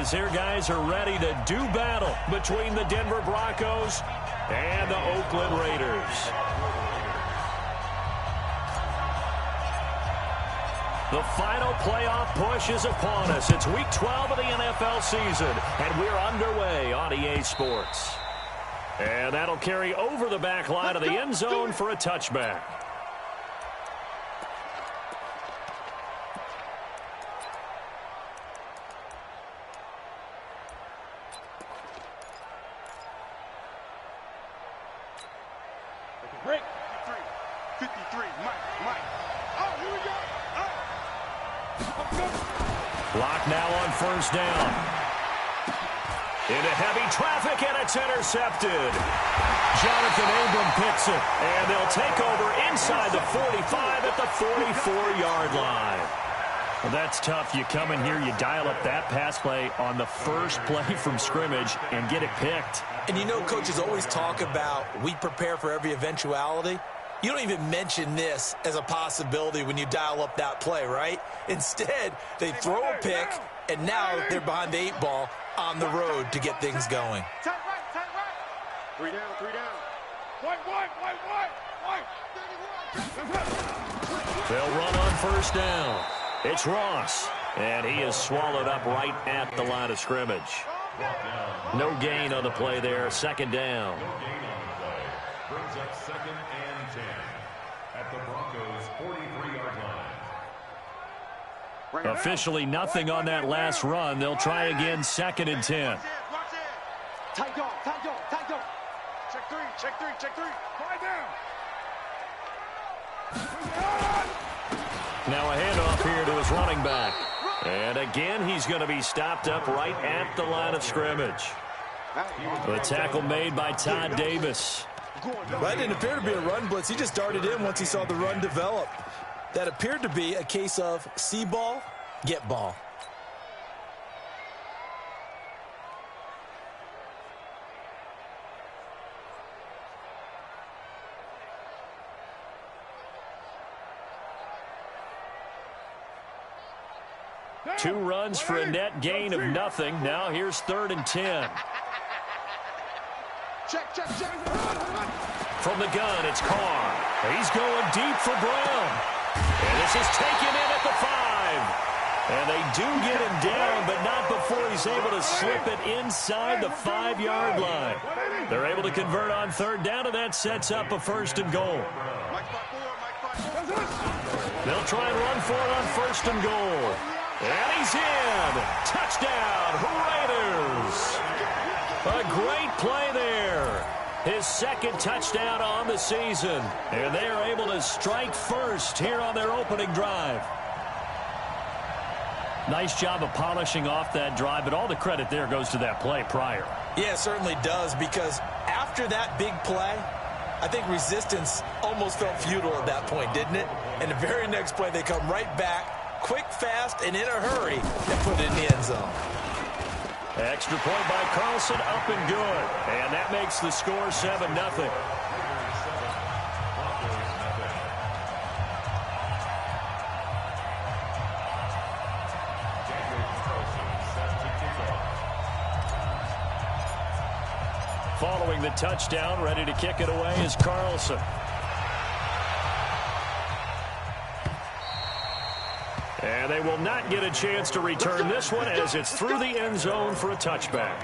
Here, guys are ready to do battle between the Denver Broncos and the Oakland Raiders. The final playoff push is upon us. It's Week 12 of the NFL season, and we're underway on EA Sports. And that'll carry over the back line of the end zone for a touchback. Break. 53, Mike. Oh, here we go. Block now on first down. Into heavy traffic, and it's intercepted. Jonathan Abram picks it, and they'll take over inside the 45 at the 44-yard line. Well, that's tough. You come in here, you dial up that pass play on the first play from scrimmage and get it picked. And you know, coaches always talk about we prepare for every eventuality. You don't even mention this as a possibility when you dial up that play, right? Instead, they throw a pick, and now they're behind the 8 ball on the road to get things going. Tight right. 3 down. White. They'll run on first down. It's Ross, and he is swallowed up right at the line of scrimmage. No gain on the play there, second down. Brings up 2nd and 10 at the Broncos' 43-yard line. Officially nothing on that last run. They'll try again, 2nd and 10. Tight dog. Check three. Quiet down. Now a handoff here to his running back. And again, he's going to be stopped up right at the line of scrimmage. The tackle made by Todd Davis. That didn't appear to be a run blitz. He just darted in once he saw the run develop. That appeared to be a case of see ball, get ball. Two runs for a net gain of nothing. Now here's 3rd and 10. Check. From the gun, it's Carr. He's going deep for Brown. And this is taken in at the 5. And they do get him down, but not before he's able to slip it inside the 5-yard line. They're able to convert on 3rd down, and that sets up a 1st and goal. They'll try and run for it on 1st and goal. And he's in. Touchdown, Raiders. A great play there. His 2nd touchdown on the season. And they are able to strike first here on their opening drive. Nice job of polishing off that drive, but all the credit there goes to that play prior. Yeah, it certainly does, because after that big play, I think resistance almost felt futile at that point, didn't it? And the very next play, they come right back, quick, fast, and in a hurry, and put it in the end zone. Extra point by Carlson, up and good. And that makes the score 7-0. Following the touchdown, ready to kick it away is Carlson. And they will not get a chance to return this one as it's through the end zone for a touchback.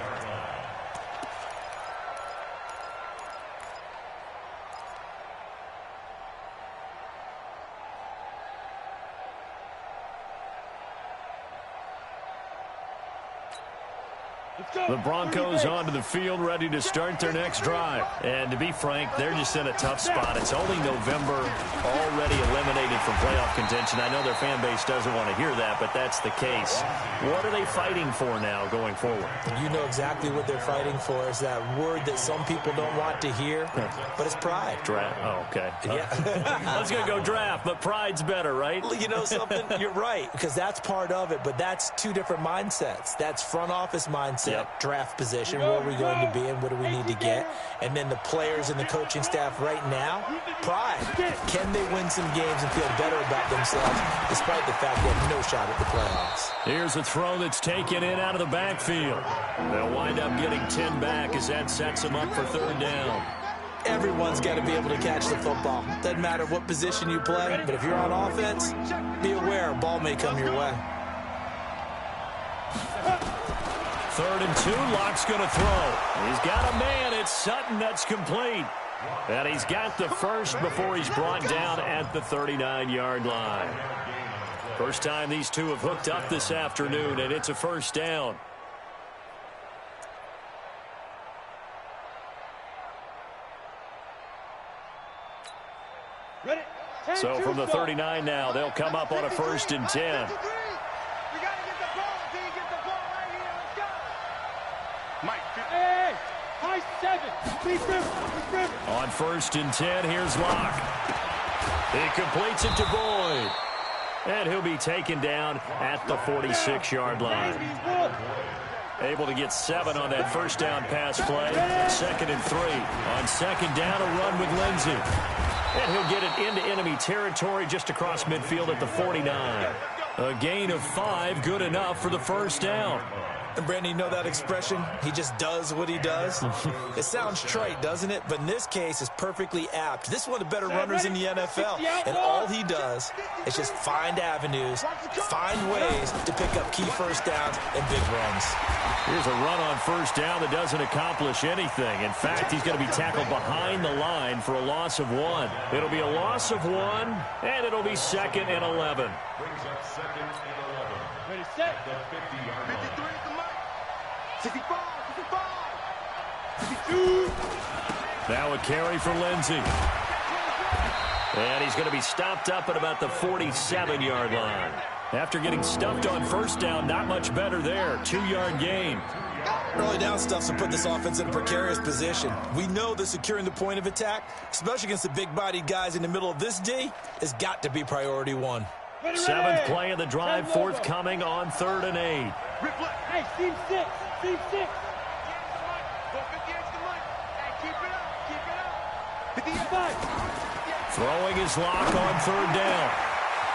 The Broncos onto the field, ready to start their next drive. And to be frank, they're just in a tough spot. It's only November, already eliminated from playoff contention. I know their fan base doesn't want to hear that, but that's the case. What are they fighting for now going forward? You know exactly what they're fighting for. Is that word that some people don't want to hear, but it's pride. Draft. Oh, okay. Yeah. I was going to go draft, but pride's better, right? You know something? You're right, because that's part of it, but that's two different mindsets. That's front office mindset mindset, draft position, where are we going to be and what do we need to get? And then the players and the coaching staff right now, pride. Can they win some games and feel better about themselves despite the fact they have no shot at the playoffs? Here's a throw that's taken in out of the backfield. They'll wind up getting 10 back as that sets them up for third down. Everyone's got to be able to catch the football. Doesn't matter what position you play, but if you're on offense, be aware a ball may come your way. 3rd and 2, Locke's going to throw. He's got a man. It's Sutton that's complete. And he's got the first before he's brought down at the 39-yard line. First time these two have hooked up this afternoon, and it's a first down. So from the 39 now, they'll come up on a 1st and 10. On 1st and 10, here's Locke. He completes it to Boyd. And he'll be taken down at the 46-yard line. Able to get 7 on that first down pass play. 2nd and 3. On 2nd down, a run with Lindsey. And he'll get it into enemy territory just across midfield at the 49. A gain of 5, good enough for the first down. And, Brandon, you know that expression? He just does what he does? It sounds trite, doesn't it? But in this case, it's perfectly apt. This is one of the better runners in the NFL. And all he does is just find avenues, find ways to pick up key first downs and big runs. Here's a run on first down that doesn't accomplish anything. In fact, he's going to be tackled behind the line for a loss of 1. It'll be a loss of 1, and it'll be 2nd and 11. Brings up 2nd and 11. Ready, set. The 50-yard line. 53 at the mic. 65, 65, 52. Now a carry for Lindsey. And he's going to be stopped up at about the 47-yard line. After getting stuffed on first down, not much better there. 2-yard gain. Early down stuff to put this offense in a precarious position. We know that securing the point of attack, especially against the big-bodied guys in the middle of this D, has got to be priority 1. 7th play of the drive forthcoming on 3rd and 8. Hey, team 6. Team 6. Throwing his Lock on 3rd down.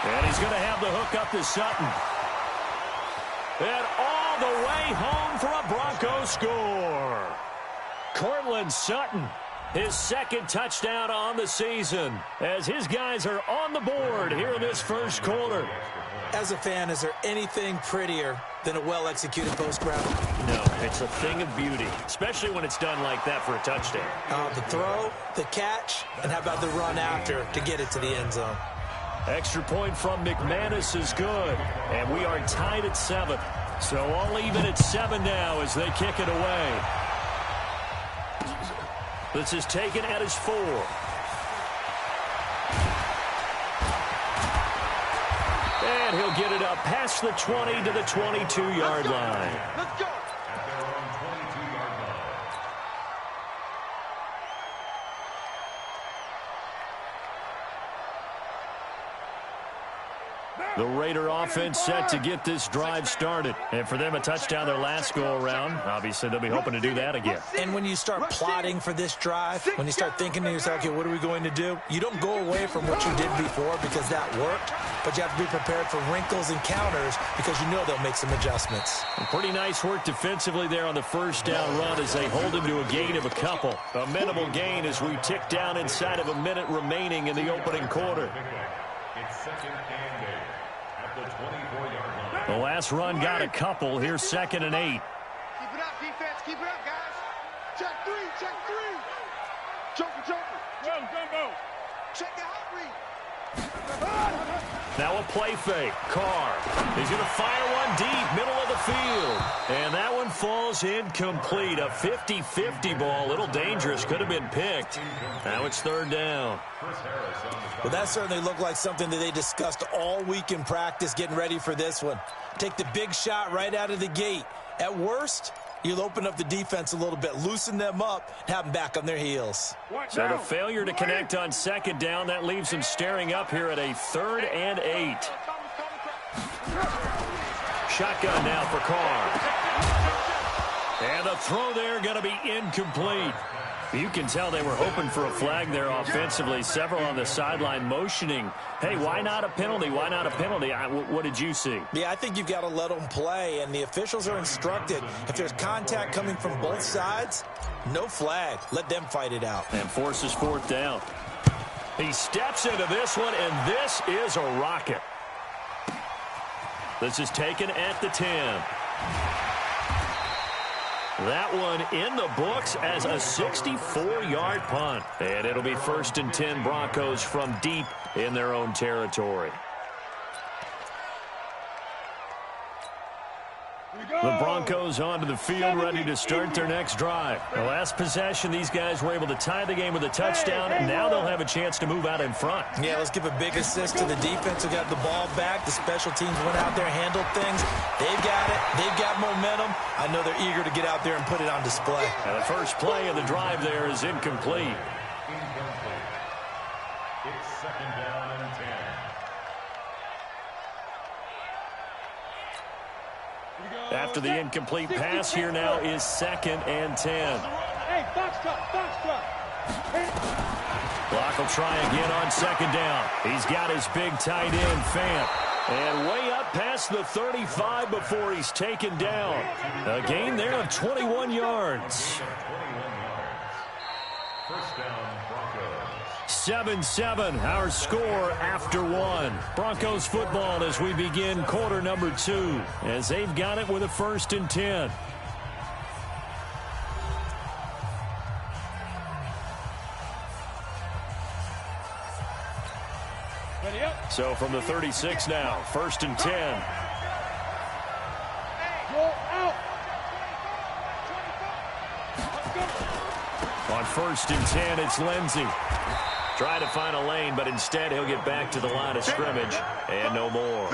And he's going to have the hook up to Sutton. And all the way home for a Broncos score. Courtland Sutton, his 2nd touchdown on the season, as his guys are on the board here in this first quarter. As a fan, is there anything prettier than a well-executed post route? No, it's a thing of beauty, especially when it's done like that for a touchdown. The throw, the catch, and how about the run after to get it to the end zone? Extra point from McManus is good, and we are tied at 7. So all even at 7 now as they kick it away. This is taken at his 4. And he'll get it up past the 20 to the 22-yard line. Let's go. At their own 22-yard line. The Raider offense set to get this drive started. And for them, a touchdown their last go-around. Obviously, they'll be hoping to do that again. And when you start plotting for this drive, when you start thinking to yourself, okay, what are we going to do? You don't go away from what you did before because that worked, but you have to be prepared for wrinkles and counters because you know they'll make some adjustments. And pretty nice work defensively there on the first down run as they hold him to a gain of a couple. A minimal gain as we tick down inside of a minute remaining in the opening quarter. It's 2nd and 8 at the 24-yard line. The last run got a couple. Here's 2nd and 8. Keep it up, defense. Keep it up, guys. Check 3. Check 3. Joker. Go, Gumbo. Check the hot read. Now a play fake. Carr. He's going to fire one deep, middle of the field. And that one falls incomplete. A 50-50 ball. A little dangerous. Could have been picked. Now it's 3rd down. Well, that certainly looked like something that they discussed all week in practice getting ready for this one. Take the big shot right out of the gate. At worst, you'll open up the defense a little bit, loosen them up, and have them back on their heels. So the failure to connect on 2nd down, that leaves them staring up here at a 3rd and 8. Shotgun now for Carr. And the throw there going to be incomplete. You can tell they were hoping for a flag there offensively. Several on the sideline motioning, hey, why not a penalty? Why not a penalty? What did you see? Yeah, I think you've got to let them play, and the officials are instructed. If there's contact coming from both sides, no flag. Let them fight it out. And forces fourth down. He steps into this one, and this is a rocket. This is taken at the 10. That one in the books as a 64-yard punt. And it'll be 1st and 10 Broncos from deep in their own territory. The Broncos onto the field, ready to start their next drive. The last possession, these guys were able to tie the game with a touchdown, and now they'll have a chance to move out in front. Yeah, let's give a big assist to the defense who got the ball back. The special teams went out there, handled things. They've got it. They've got momentum. I know they're eager to get out there and put it on display. And the first play of the drive there is incomplete. It's 2nd down and 10. After the incomplete pass, here now is 2nd and 10. Hey, box truck. Block will try again on 2nd down. He's got his big tight end, Fant. And way up past the 35 before he's taken down. A gain there of 21 yards. 1st down, Broncos. 7-7, our score after one. Broncos football as we begin quarter number 2, as they've got it with a 1st and 10. So from the 36 now, 1st and 10. On 1st and 10, it's Lindsey. Try to find a lane, but instead he'll get back to the line of scrimmage, and no more.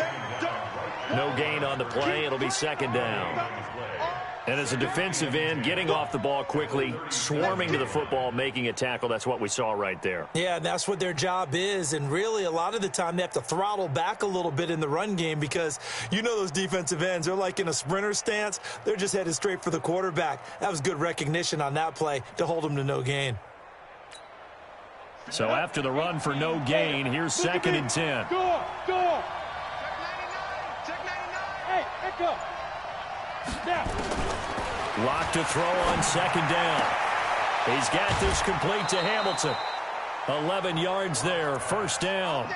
No gain on the play. It'll be 2nd down. And as a defensive end, getting off the ball quickly, swarming to the football, making a tackle, that's what we saw right there. Yeah, and that's what their job is. And really, a lot of the time, they have to throttle back a little bit in the run game because you know those defensive ends, they're like in a sprinter stance. They're just headed straight for the quarterback. That was good recognition on that play to hold them to no gain. So after the run for no gain, here's 2nd and 10. Go. Check 99. Hey, echo. Lock to throw on 2nd down. He's got this complete to Hamilton. 11 yards there, 1st down.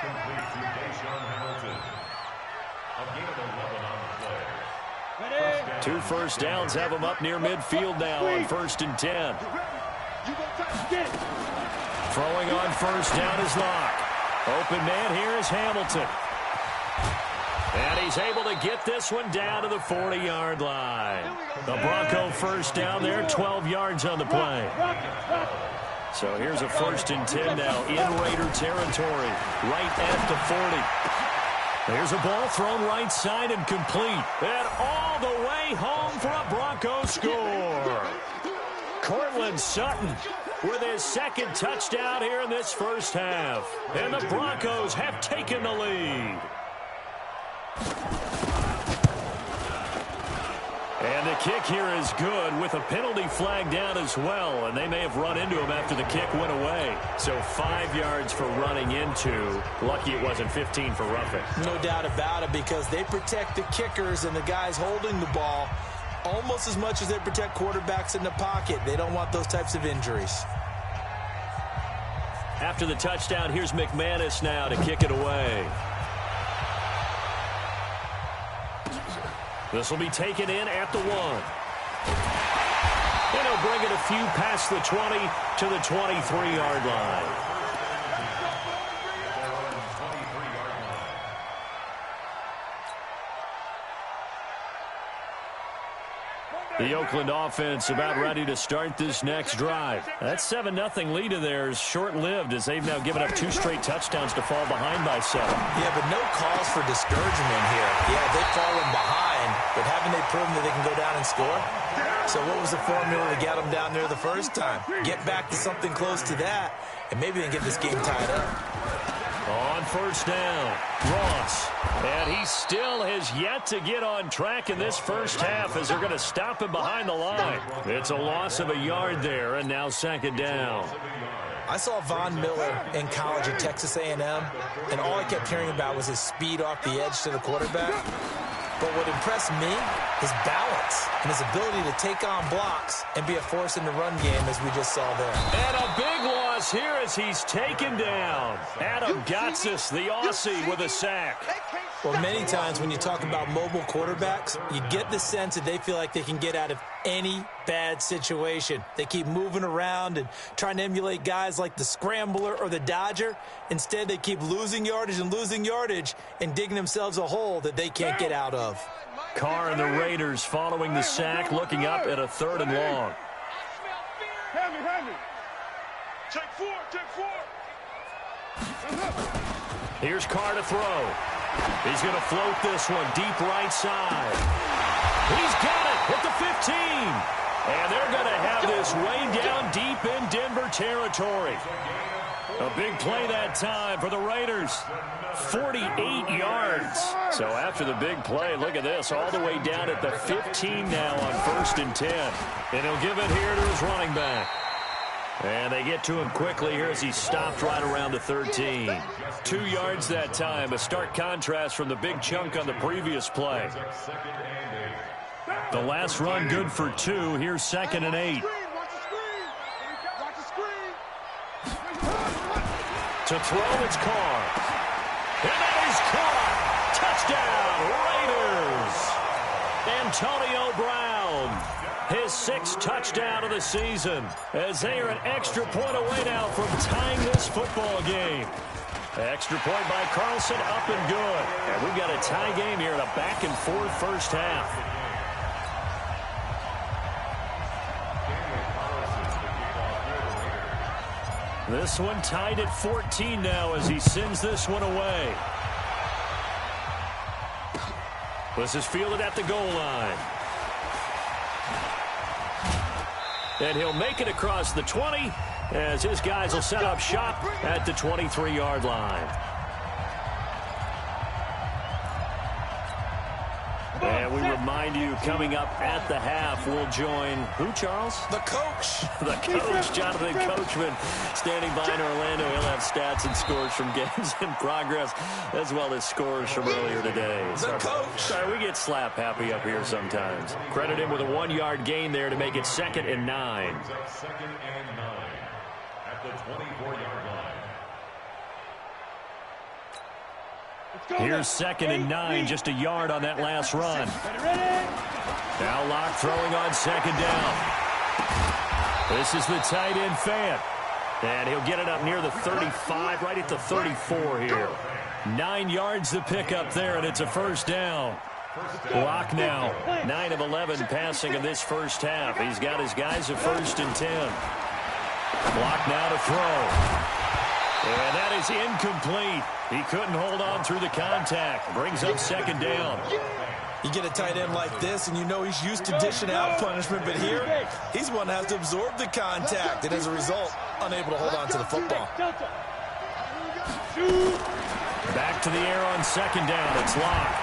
Two first downs have him up near midfield now on 1st and 10. Throwing on 1st down is Locke. Open man here is Hamilton. And he's able to get this one down to the 40-yard line. The Bronco 1st down there, 12 yards on the play. So here's a 1st and 10 now in Raider territory, right at the 40. There's a ball thrown right side and complete. And all the way home for a Bronco score. Courtland Sutton with his 2nd touchdown here in this first half. And the Broncos have taken the lead. And the kick here is good with a penalty flag down as well. And they may have run into him after the kick went away. So 5 yards for running into. Lucky it wasn't 15 for roughing. No doubt about it, because they protect the kickers and the guys holding the ball almost as much as they protect quarterbacks in the pocket. They don't want those types of injuries. After the touchdown, here's McManus now to kick it away. This will be taken in at the 1. And he'll bring it a few past the 20 to the 23-yard line. The Oakland offense about ready to start this next drive. That 7-0 lead of theirs short-lived as they've now given up 2 straight touchdowns to fall behind by 7. Yeah, but no cause for discouragement here. Yeah, they've fallen behind, but haven't they proven that they can go down and score? So what was the formula to get them down there the first time? Get back to something close to that, and maybe they can get this game tied up. On first down, Ross. And he still has yet to get on track in this first half as they're going to stop him behind the line. It's a loss of a yard there, and now second down. I saw Von Miller in college at Texas A&M, and all I kept hearing about was his speed off the edge to the quarterback. But what impressed me, his balance and his ability to take on blocks and be a force in the run game, as we just saw there. And a big loss here as he's taken down. Adam Gotsis, the Aussie, with a sack. Well, many times when you talk about mobile quarterbacks, you get the sense that they feel like they can get out of any bad situation. They keep moving around and trying to emulate guys like the Scrambler or the Dodger. Instead, they keep losing yardage and digging themselves a hole that they can't get out of. Carr and the Raiders following the sack, looking up at a 3rd and long. Take four. Here's Carr to throw. He's going to float this one deep right side. He's got it at the 15. And they're going to have this way down deep in Denver territory. A big play that time for the Raiders. 48 yards. So after the big play, look at this, all the way down at the 15 now on 1st and 10. And he'll give it here to his running back. And they get to him quickly here as he stopped right around the 13. 2 yards that time, a stark contrast from the big chunk on the previous play. The last run good for 2. Here's 2nd and 8. To throw, it's Carr. And that is caught. Touchdown, Raiders. Antonio Brown. His 6th touchdown of the season as they are an extra point away now from tying this football game. Extra point by Carlson, up and good. And we've got a tie game here in a back-and-forth first half. This one tied at 14 now as he sends this one away. This is fielded at the goal line. And he'll make it across the 20 as his guys will set up shop at the 23-yard line. And we remind you, coming up at the half, we'll join who, Charles? The coach. The coach, Jonathan Coachman, standing by in Orlando. He'll have stats and scores from games in progress, as well as scores from earlier today. The coach. Sorry, we get slap happy up here sometimes. Credit him with a 1-yard gain there to make it 2nd and 9. 2nd and 9 at the 24-yard line. Here's 2nd and 9, just a yard on that last run. Now Locke throwing on 2nd down. This is the tight end Fant. And he'll get it up near the 35, right at the 34 here. 9 yards to pick up there, and it's a first down. Locke now, 9 of 11 passing in this first half. He's got his guys at 1st and 10. Locke now to throw. And that is incomplete. He couldn't hold on through the contact. Brings up 2nd down. You get a tight end like this, and you know he's used to dishing out punishment, but here, he's one that has to absorb the contact, and as a result, unable to hold on to the football. Back to the air on 2nd down. It's Locke.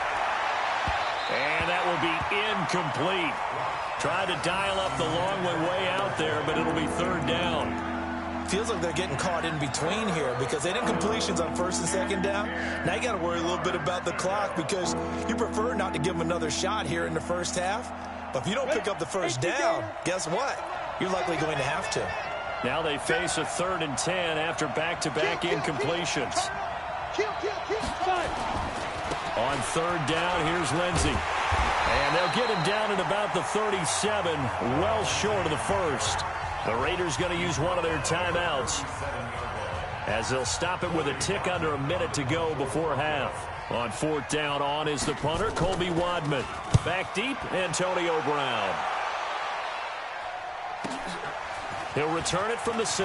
And that will be incomplete. Tried to dial up the long way out there, but it'll be 3rd down. Feels like they're getting caught in between here because they didn't completions on 1st and 2nd down. Now you got to worry a little bit about the clock because you prefer not to give them another shot here in the first half. But if you don't pick up the first down, guess what? You're likely going to have to. Now they face a 3rd and 10 after back-to-back incompletions. On 3rd down, here's Lindsey. And they'll get him down at about the 37, well short of the first. The Raiders going to use one of their timeouts as they'll stop it with a tick under a minute to go before half. On 4th down, on is the punter, Colby Wadman. Back deep, Antonio Brown. He'll return it from the 6.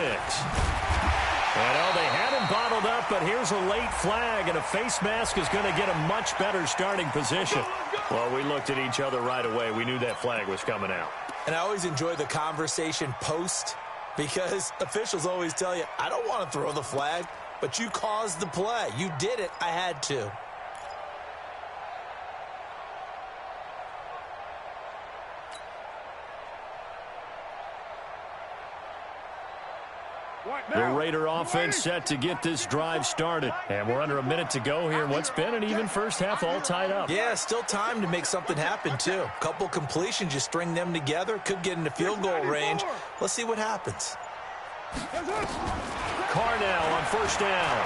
And they had him bottled up, but here's a late flag, and a face mask is going to get a much better starting position. Well, we looked at each other right away. We knew that flag was coming out. And I always enjoy the conversation post because officials always tell you, I don't want to throw the flag, but you caused the play. You did it. I had to. The Raider offense set to get this drive started. And we're under a minute to go here. What's been an even first half all tied up. Yeah, still time to make something happen, too. A couple completions, you string them together. Could get into field goal range. Let's see what happens. Carr now on first down.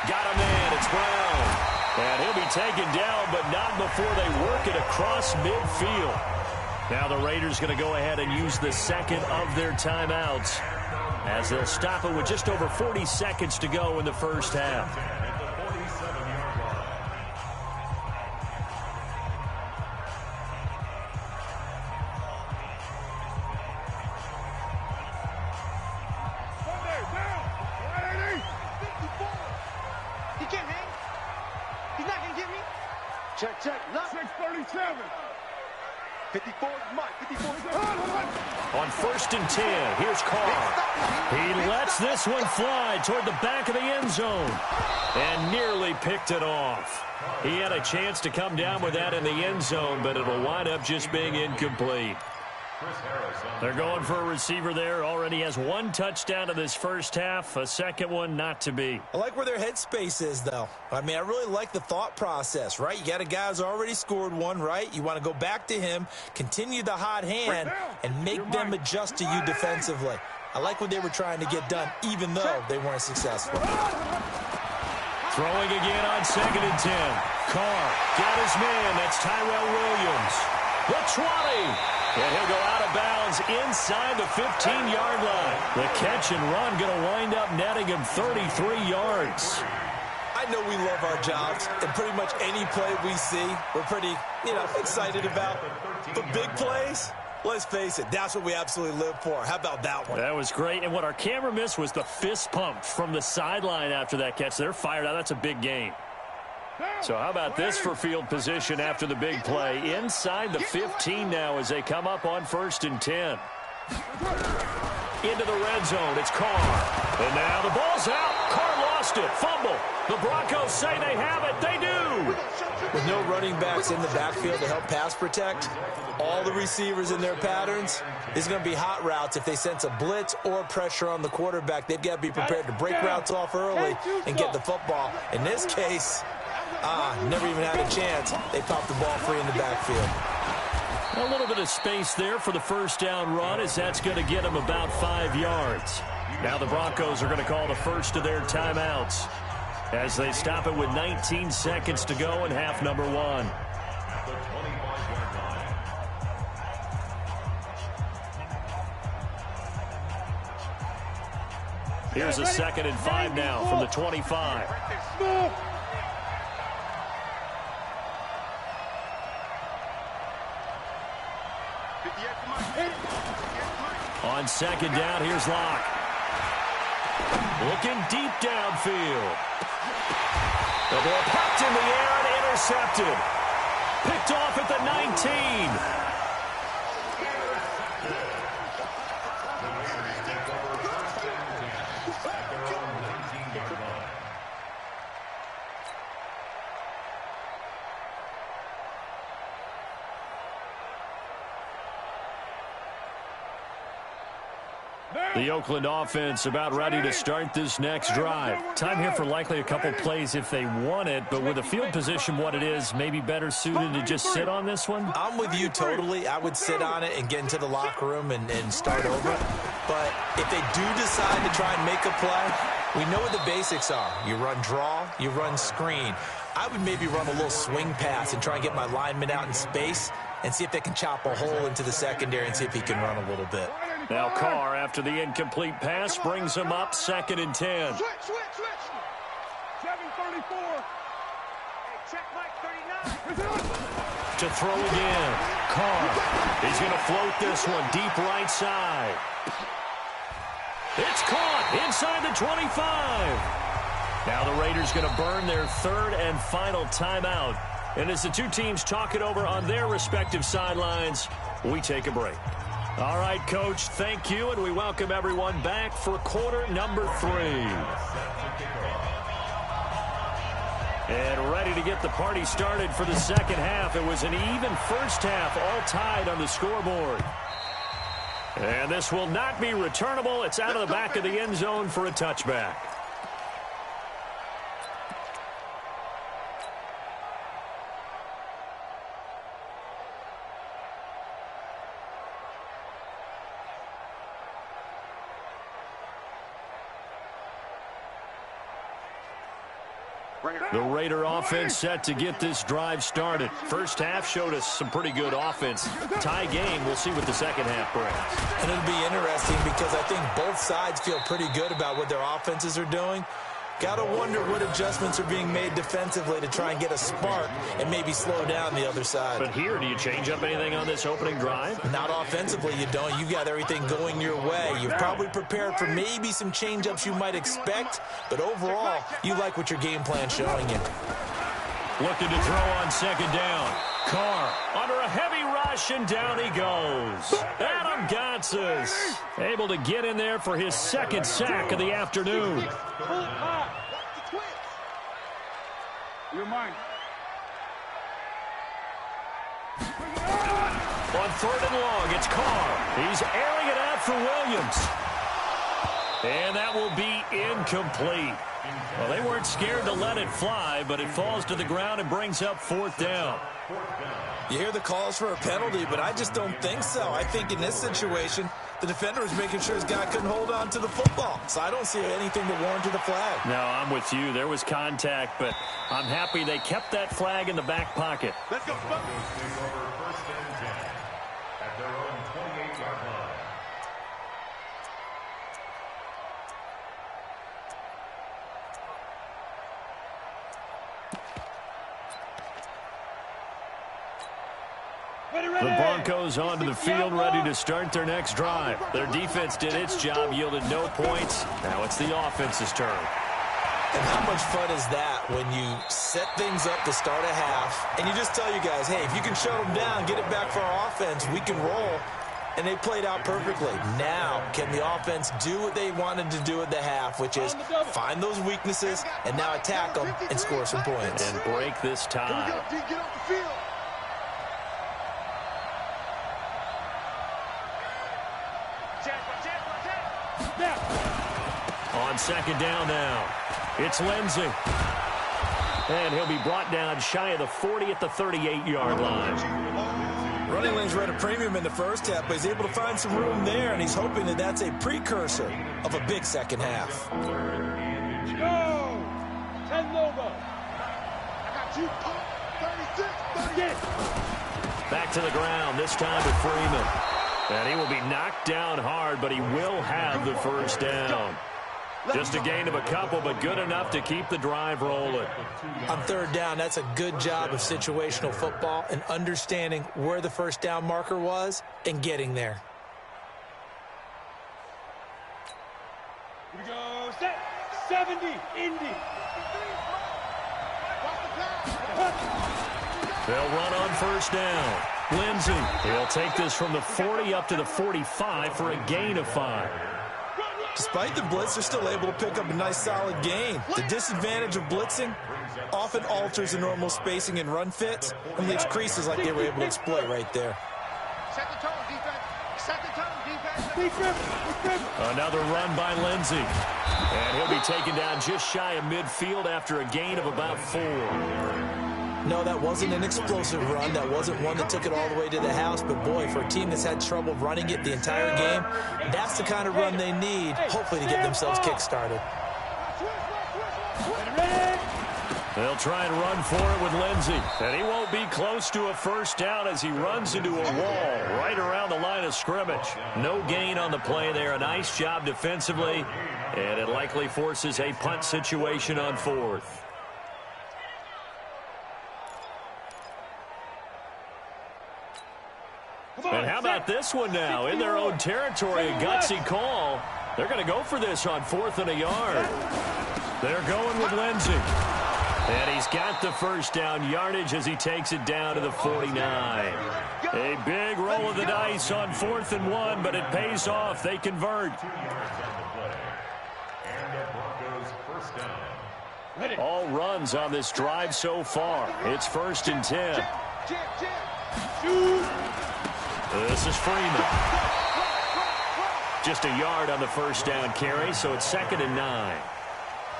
Got a man. It's Brown. And he'll be taken down, but not before they work it across midfield. Now the Raiders going to go ahead and use the second of their timeouts, as they'll stop it with just over 40 seconds to go in the first half. He can't hang. He's not going to get me. Check, check. 637. 54 is Mike. 54 is On first and 10, here's Carr. He lets this one fly toward the back of the end zone and nearly picked it off. He had a chance to come down with that in the end zone, but it'll wind up just being incomplete. They're going for a receiver there. Already has one touchdown in this first half, a second one not to be. I like where their headspace is, though. I mean, I really like the thought process, right? You got a guy who's already scored one, right? You want to go back to him, continue the hot hand, and make them adjust to you defensively. I like what they were trying to get done, even though they weren't successful. Throwing again on second and 10. Carr got his man. That's Tyrell Williams. The 20. And he'll go out of bounds inside the 15-yard line. The catch and run going to wind up netting him 33 yards. I know we love our jobs, and pretty much any play we see, we're pretty, excited about. But big plays, let's face it, that's what we absolutely live for. How about that one? That was great. And what our camera missed was the fist pump from the sideline after that catch. They're fired out. That's a big game. So how about this for field position after the big play? Inside the 15 now as they come up on first and 10. Into the red zone. It's Carr. And now the ball's out. Carr lost it. Fumble. The Broncos say they have it. They do. With no running backs in the backfield to help pass protect, all the receivers in their patterns, there's going to be hot routes. If they sense a blitz or pressure on the quarterback, they've got to be prepared to break routes off early and get the football. In this case, never even had a chance. They popped the ball free in the backfield. A little bit of space there for the first down run, as that's going to get them about 5 yards. Now the Broncos are going to call the first of their timeouts as they stop it with 19 seconds to go in half number 1. Here's a 2nd and 5 now from the 25. On second down, here's Locke. Looking deep downfield. The ball popped in the air and intercepted. Picked off at the 19. The Oakland offense about ready to start this next drive. Time here for likely a couple plays if they want it, but with the field position what it is, maybe better suited to just sit on this one? I'm with you totally. I would sit on it and get into the locker room and start over. But if they do decide to try and make a play, we know what the basics are. You run draw, you run screen. I would maybe run a little swing pass and try and get my lineman out in space and see if they can chop a hole into the secondary and see if he can run a little bit. Now Carr, after the incomplete pass, brings him up 2nd and 10. Switch. 734. Hey, check Mike 39. To throw again. Carr. He's going to float this one deep right side. It's caught inside the 25. Now the Raiders going to burn their 3rd and final timeout. And as the two teams talk it over on their respective sidelines, we take a break. All right, Coach, thank you, and we welcome everyone back for quarter number 3. And ready to get the party started for the second half. It was an even first half, all tied on the scoreboard. And this will not be returnable. It's out of the back of the end zone for a touchback. The Raider offense set to get this drive started. First half showed us some pretty good offense. Tie game, we'll see what the second half brings. And it'll be interesting because I think both sides feel pretty good about what their offenses are doing. Got to wonder what adjustments are being made defensively to try and get a spark and maybe slow down the other side. But here, do you change up anything on this opening drive? Not offensively, you don't. You got everything going your way. You've probably prepared for maybe some change-ups you might expect, but overall, you like what your game plan's showing you. Looking to throw on second down. Carr under a heavy rush, and down he goes. Adam Gotsis able to get in there for his second sack of the afternoon. You're mine. On third and long, it's Carr. He's airing it out for Williams. And that will be incomplete. Well, they weren't scared to let it fly, but it falls to the ground and brings up fourth down. You hear the calls for a penalty, but I just don't think so. I think in this situation, the defender was making sure his guy couldn't hold on to the football. So I don't see anything to warrant the flag. No, I'm with you. There was contact, but I'm happy they kept that flag in the back pocket. Let's go. First and 10 at their own 28-yard line. The Broncos onto the field, ready to start their next drive. Their defense did its job, yielded no points. Now it's the offense's turn. And how much fun is that when you set things up to start a half, and you just tell you guys, hey, if you can shut them down, get it back for our offense, we can roll. And they played out perfectly. Now, can the offense do what they wanted to do at the half, which is find those weaknesses and now attack them and score some points. And break this tie. Get off the field. On second down now, it's Lindsey. And he'll be brought down shy of the 40 at the 38-yard line. Running lanes were at a premium in the first half, but he's able to find some room there, and he's hoping that that's a precursor of a big second half. Go! 10 Lobo. I got you, Pop. 36, 38. Back to the ground, this time to Freeman. And he will be knocked down hard, but he will have the first down. Just a gain of a couple, but good enough to keep the drive rolling. On third down, that's a good job of situational football and understanding where the first down marker was and getting there. Here we go. Set. 70. Indy. They'll run on first down. Lindsey, he'll take this from the 40 up to the 45 for a gain of 5. Despite the blitz, they're still able to pick up a nice solid gain. The disadvantage of blitzing often alters the normal spacing and run fits and leaves creases like they were able to exploit right there. Set the tone, defense. Set the tone, defense. Another run by Lindsey. And he'll be taken down just shy of midfield after a gain of about 4. No, that wasn't an explosive run. That wasn't one that took it all the way to the house. But, boy, for a team that's had trouble running it the entire game, that's the kind of run they need, hopefully, to get themselves kick-started. They'll try and run for it with Lindsey. And he won't be close to a first down as he runs into a wall right around the line of scrimmage. No gain on the play there. A nice job defensively. And it likely forces a punt situation on fourth. And how about this one now? In their own territory, a gutsy call. They're going to go for this on 4th and a yard. They're going with Lindsey. And he's got the first down yardage as he takes it down to the 49. A big roll of the dice on 4th and 1, but it pays off. They convert. 2 yards on the play. And the Broncos first down. All runs on this drive so far. It's 1st and 10. This is Freeman. Just a yard on the first down carry, so it's 2nd and 9.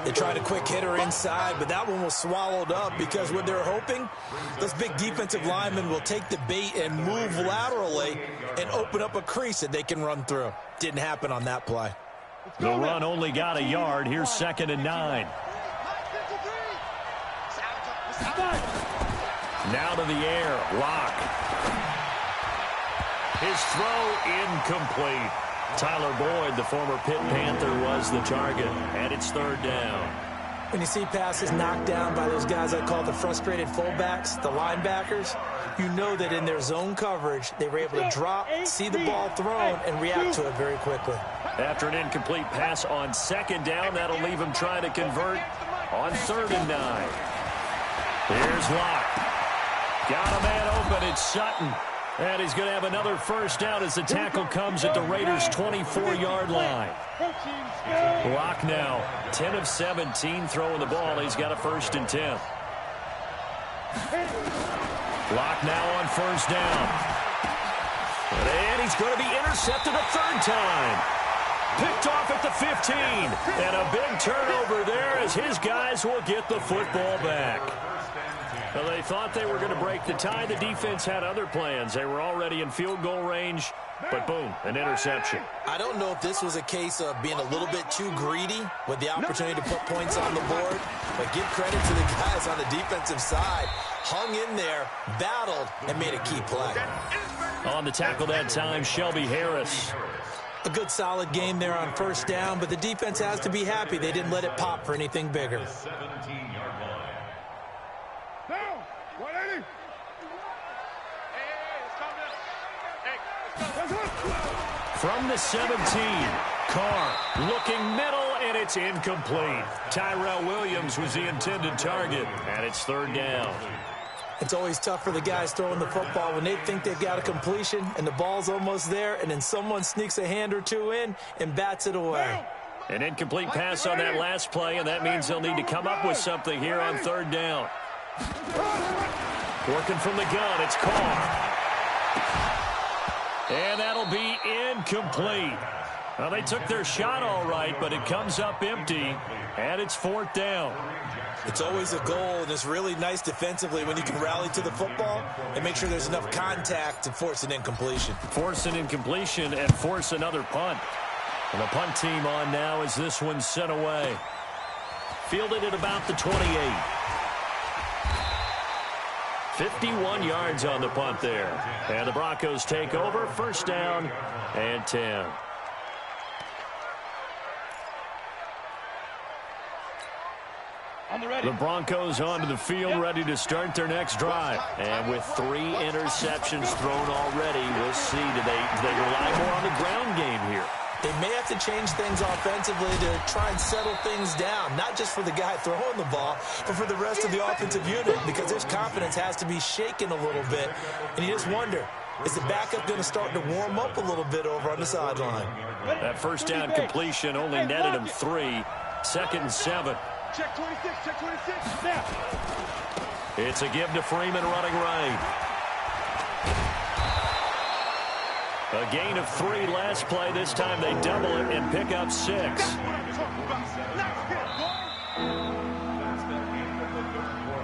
They tried a quick hitter inside, but that one was swallowed up because what they're hoping, those big defensive linemen will take the bait and move laterally and open up a crease that they can run through. Didn't happen on that play. The run only got a yard. Here's 2nd and 9. Now to the air. Lock. His throw incomplete. Tyler Boyd, the former Pitt Panther, was the target, and it's 3rd down. When you see passes knocked down by those guys I call the frustrated fullbacks, the linebackers, you know that in their zone coverage, they were able to drop, see the ball thrown, and react to it very quickly. After an incomplete pass on 2nd down, that'll leave him trying to convert on 3rd and 9. Here's Locke. Got a man open. It's Sutton. And he's going to have another first down as the tackle comes at the Raiders' 24-yard line. Locke now, 10 of 17 throwing the ball. He's got a 1st and 10. Locke now on 1st down. And he's going to be intercepted a 3rd time. Picked off at the 15. And a big turnover there as his guys will get the football back. Well, they thought they were going to break the tie. The defense had other plans. They were already in field goal range, but boom, an interception. I don't know if this was a case of being a little bit too greedy with the opportunity to put points on the board, but give credit to the guys on the defensive side. Hung in there, battled, and made a key play. On the tackle that time, Shelby Harris. A good solid game there on 1st down, but the defense has to be happy they didn't let it pop for anything bigger. 17-yard line. From the 17, Carr looking middle, and it's incomplete. Tyrell Williams was the intended target, and it's 3rd down. It's always tough for the guys throwing the football when they think they've got a completion and the ball's almost there, and then someone sneaks a hand or two in and bats it away. An incomplete pass on that last play, and that means they'll need to come up with something here on 3rd down. Working from the gun, it's Carr. And that'll be incomplete. Well, they took their shot all right, but it comes up empty, and it's 4th down. It's always a goal, and it's really nice defensively when you can rally to the football and make sure there's enough contact to force an incompletion. Force an incompletion and force another punt. And the punt team on now as this one's sent away. Fielded at about the 28. 51 yards on the punt there. And the Broncos take over, 1st down and 10. The Broncos onto the field, ready to start their next drive. And with 3 interceptions thrown already, we'll see. Do they rely more on the ground game here? They may have to change things offensively to try and settle things down, not just for the guy throwing the ball, but for the rest of the offensive unit, because their confidence has to be shaken a little bit. And you just wonder, is the backup going to start to warm up a little bit over on the sideline? That 1st down completion only netted him 3. 2nd and 7. Check 26, check 26. Now. It's a give to Freeman running right. A gain of 3 last play. This time they double it and pick up 6.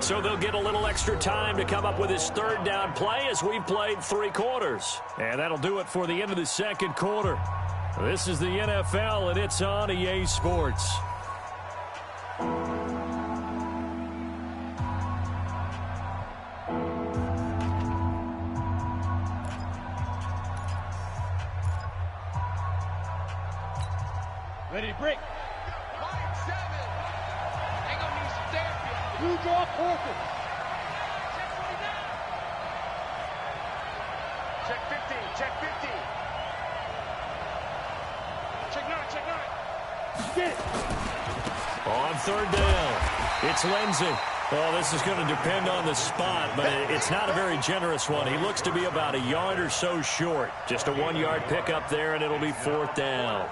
So they'll get a little extra time to come up with his 3rd down play as we've played 3 quarters. And that'll do it for the end of the 2nd quarter. This is the NFL, and it's on EA Sports. Ready to break. Line 7. They gonna need some therapy. You draw Corcoran. Check 15. Check 15. Check 9. Check 9. Get it. On 3rd down, it's Lindsey. Well, this is going to depend on the spot, but it's not a very generous one. He looks to be about a yard or so short. Just a 1-yard pickup there, and it'll be 4th down.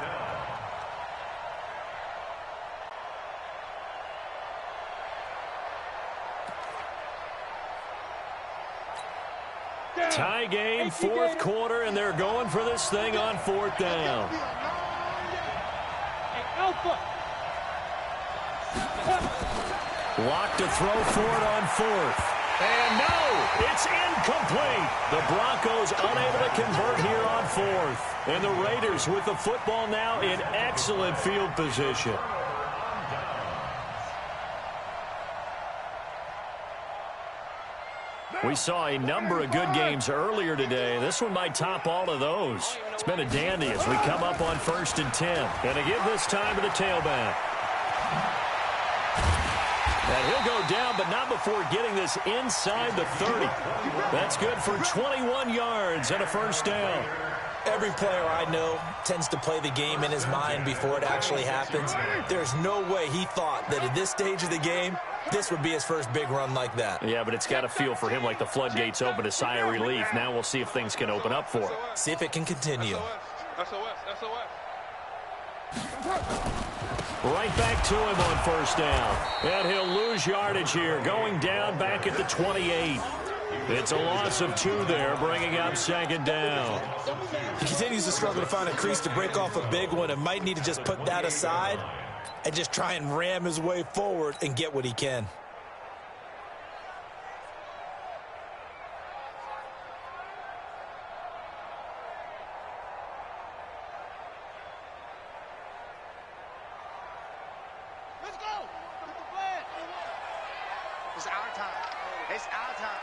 Tie game, 4th quarter, and they're going for this thing on 4th down. Lock to throw for it on 4th. And no, it's incomplete. The Broncos unable to convert here on 4th. And the Raiders with the football now in excellent field position. We saw a number of good games earlier today. This one might top all of those. It's been a dandy as we come up on 1st and 10. And to give this time to the tailback. And he'll go down, but not before getting this inside the 30. That's good for 21 yards and a 1st down. Every player I know tends to play the game in his mind before it actually happens. There's no way he thought that at this stage of the game, this would be his first big run like that. Yeah, but it's got to feel for him like the floodgates open, a sigh of relief. Now we'll see if things can open up for him. See if it can continue. Right back to him on 1st down. And he'll lose yardage here, going down back at the 28. It's a loss of 2 there, bringing up 2nd down. He continues to struggle to find a crease to break off a big one and might need to just put that aside and just try and ram his way forward and get what he can. Let's go. It's our time. It's our time.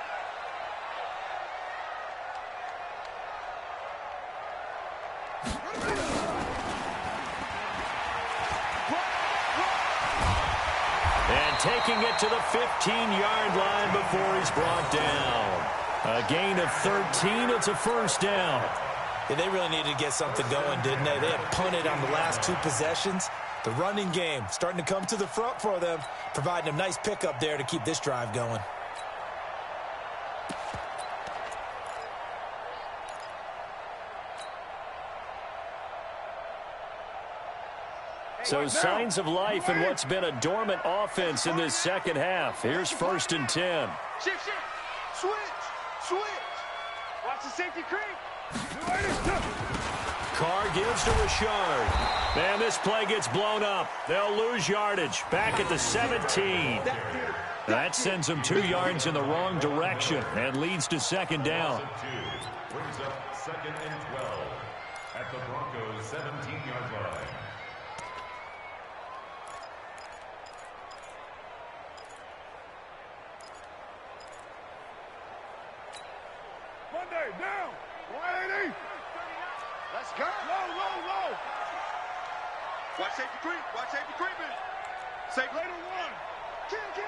And taking it to the 15-yard line before he's brought down. A gain of 13. It's a 1st down. Yeah, they really needed to get something going, didn't they? They had punted on the last 2 possessions. The running game starting to come to the front for them, providing a nice pickup there to keep this drive going. So signs of life in what's been a dormant offense in this second half. Here's 1st and 10. Shift. Switch. Watch the safety creep. Carr gives to Richard. Man, this play gets blown up. They'll lose yardage. Back at the 17. That sends them 2 yards in the wrong direction and leads to 2nd down. Brings up 2nd and 12 at the Broncos' 17-yard line. Monday, down. 180. Let's go. Low. Watch safety creeping. Safety later 1. Kill.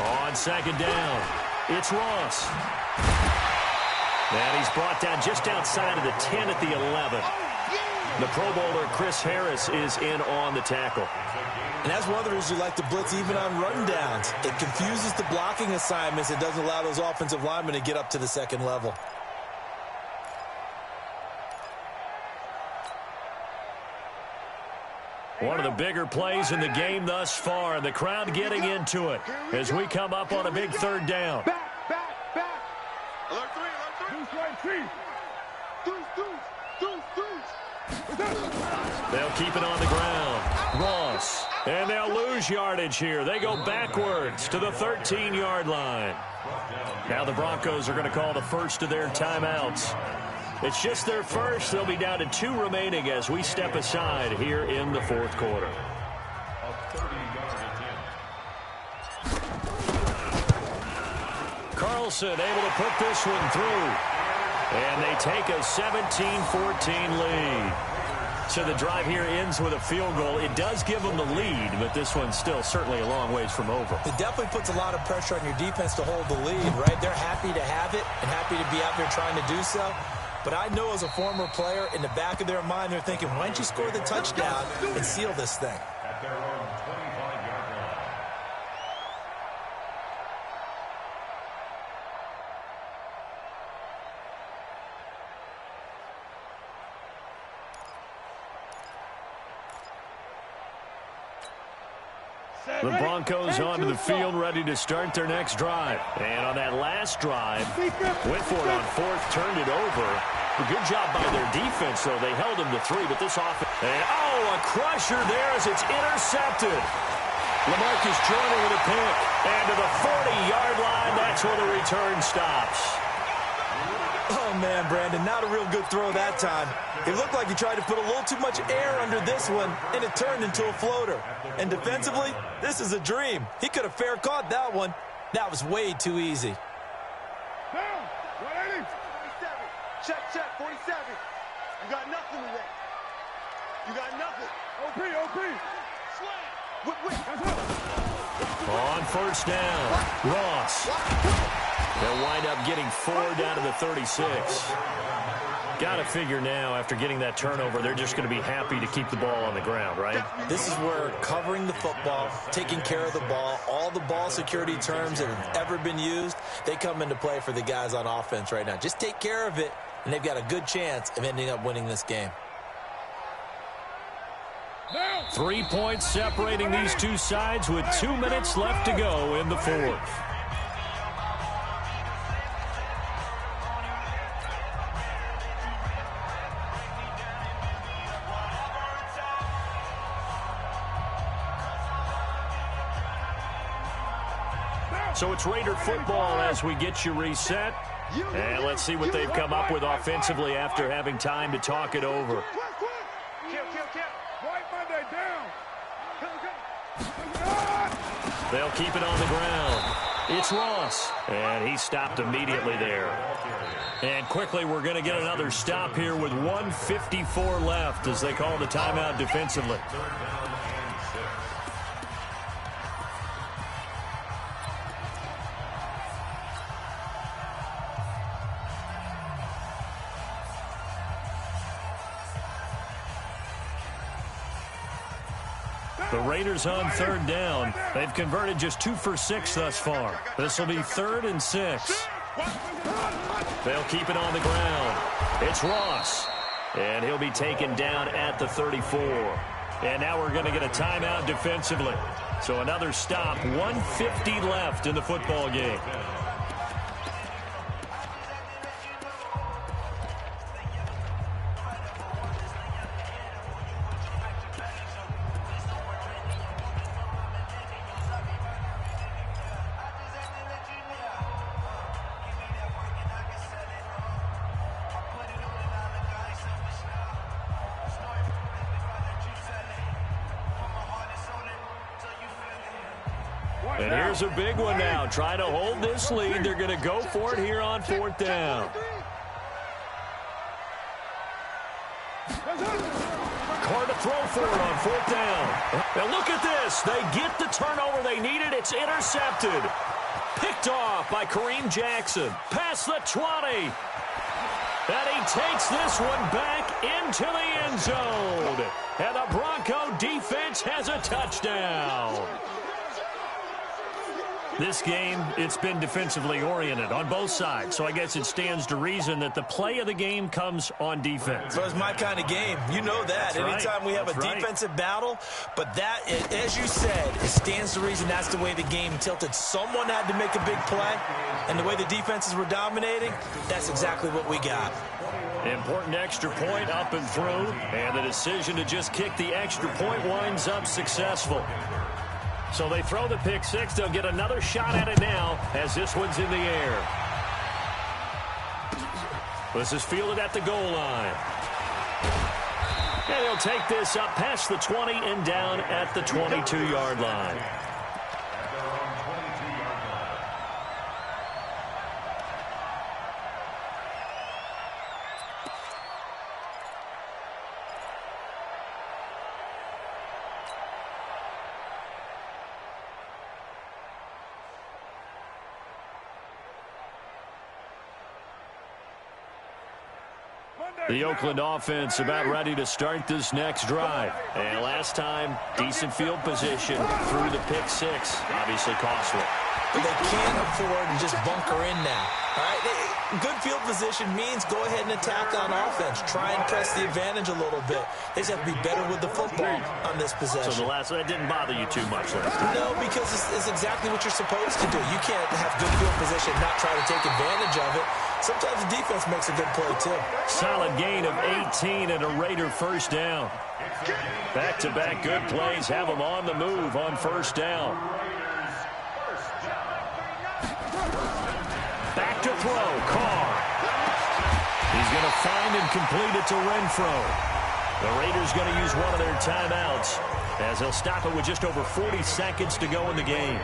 On 2nd down, it's Ross. And he's brought down just outside of the 10 at the 11. The Pro Bowler Chris Harris is in on the tackle. And that's one of the reasons you like to blitz even on run downs. It confuses the blocking assignments. It doesn't allow those offensive linemen to get up to the 2nd level. One of the bigger plays in the game thus far, and the crowd getting into it as we come up on a big 3rd down. Back. Alert 3. They'll keep it on the ground. Ross. And they'll lose yardage here. They go backwards to the 13-yard line. Now the Broncos are going to call the first of their timeouts. It's just their first. They'll be down to 2 remaining as we step aside here in the 4th quarter. Carlson able to put this one through. And they take a 17-14 lead. So the drive here ends with a field goal. It does give them the lead, but this one's still certainly a long ways from over. It definitely puts a lot of pressure on your defense to hold the lead, right? They're happy to have it and happy to be out there trying to do so. But I know as a former player, in the back of their mind, they're thinking, why don't you score the touchdown and seal this thing? At their own 25-yard line. The Broncos onto the field, ready to start their next drive. And on that last drive, went for it on fourth, turned it over. A good job by their defense, though. They held them to 3, but this offense... And, a crusher there as it's intercepted. LaMarcus Joyner with a pick. And to the 40-yard line, that's where the return stops. Oh, man, Brandon, not a real good throw that time. It looked like he tried to put a little too much air under this one, and it turned into a floater. And defensively, this is a dream. He could have fair caught that one. That was way too easy. Down. 180. 47. Check, 47. You got nothing today. You got nothing. OP. Slam. On first down, Ross. They'll wind up getting 4 down to the 36. Got to figure now, after getting that turnover, they're just going to be happy to keep the ball on the ground, right? This is where covering the football, taking care of the ball, all the ball security terms that have ever been used, they come into play for the guys on offense right now. Just take care of it, and they've got a good chance of ending up winning this game. 3 points separating these two sides with 2 minutes left to go in the fourth. So it's Raider football as we get you reset. And let's see what they've come up with offensively after having time to talk it over. They'll keep it on the ground. It's Ross, and he stopped immediately there. And quickly, we're going to get another stop here with 1:54 left as they call the timeout defensively. The Raiders on third down. They've converted just 2 for 6 thus far. This will be 3rd and 6. They'll keep it on the ground. It's Ross. And he'll be taken down at the 34. And now we're going to get a timeout defensively. So another stop. 1:50 left in the football game. And here's a big one now. Trying to hold this lead. They're going to go for it here on 4th down. Hard to throw for it on 4th down. Now look at this. They get the turnover they needed. It's intercepted. Picked off by Kareem Jackson. Past the 20. And he takes this one back into the end zone. And the Bronco defense has a touchdown. This game, it's been defensively oriented on both sides, so I guess it stands to reason that the play of the game comes on defense. So it's my kind of game. You know that. Anytime we have a defensive battle, but that, as you said, it stands to reason that's the way the game tilted. Someone had to make a big play, and the way the defenses were dominating, that's exactly what we got. Important extra point up and through, and the decision to just kick the extra point winds up successful. So they throw the pick six. They'll get another shot at it now as this one's in the air. This is fielded at the goal line. And he'll take this up past the 20 and down at the 22-yard line. The Oakland offense about ready to start this next drive. And last time, decent field position through the pick six. Obviously costly. But they can't afford to just bunker in now. All right? good field position means go ahead and attack on offense. Try and press the advantage a little bit. They just have to be better with the football on this possession. So that didn't bother you too much last time? No, because it's exactly what you're supposed to do. You can't have good field position and not try to take advantage of it. Sometimes the defense makes a good play, too. Solid gain of 18 and a Raider first down. Back-to-back good plays have them on the move on first down. Back to throw, Carr. He's going to find and complete it to Renfro. The Raiders going to use one of their timeouts as they'll stop it with just over 40 seconds to go in the game.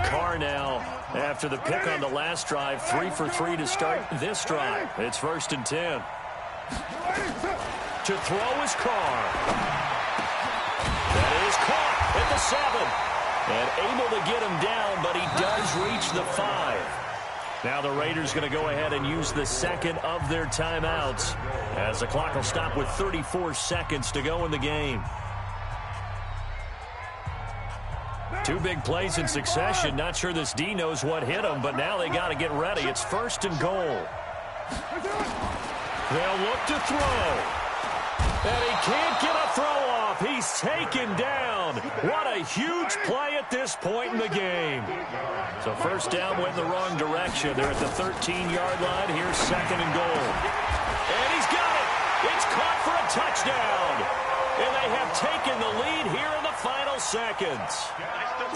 Carr now, after the pick on the last drive, 3 for 3 to start this drive. It's 1st and 10. To throw is Carr. That is caught at the 7. And able to get him down, but he does reach the 5. Now the Raiders going to go ahead and use the second of their timeouts as the clock will stop with 34 seconds to go in the game. 2 big plays in succession. Not sure this D knows what hit him, but now they got to get ready. It's 1st and goal. They'll look to throw. And he can't get a throw off. He's taken down. What a huge play at this point in the game. So first down went in the wrong direction. They're at the 13-yard line. Here's 2nd and goal. And he's got it. It's caught for a touchdown. And they have taken the lead here in the final seconds.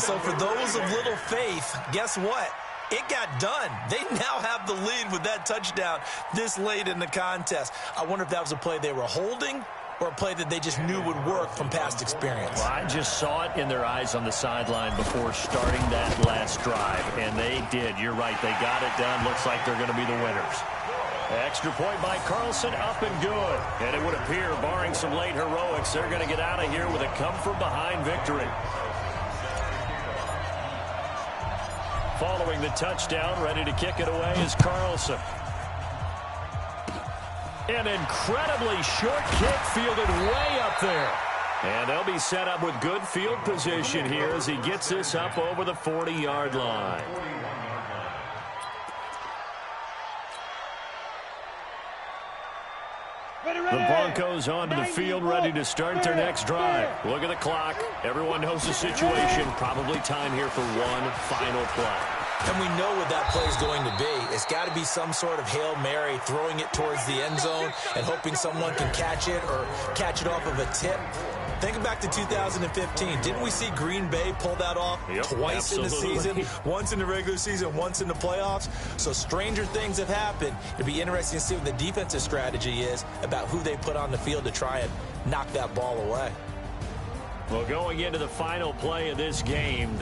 So for those of little faith, guess what? It got done. They now have the lead with that touchdown this late in the contest. I wonder if that was a play they were holding or a play that they just knew would work from past experience. Well, I just saw it in their eyes on the sideline before starting that last drive, and they did. You're right. They got it done. Looks like they're going to be the winners. Extra point by Carlson, up and good. And it would appear, barring some late heroics, they're going to get out of here with a come-from-behind victory. Following the touchdown, ready to kick it away is Carlson. An incredibly short kick fielded way up there. And they'll be set up with good field position here as he gets this up over the 40-yard line. The Broncos onto the field, ready to start their next drive. Look at the clock. Everyone knows the situation. Probably time here for one final play. And we know what that play is going to be. It's got to be some sort of Hail Mary, throwing it towards the end zone and hoping someone can catch it or catch it off of a tip. Think back to 2015. Didn't we see Green Bay pull that off twice in the season? Once in the regular season, once in the playoffs. So stranger things have happened. It'd be interesting to see what the defensive strategy is about who they put on the field to try and knock that ball away. Well, going into the final play of this game,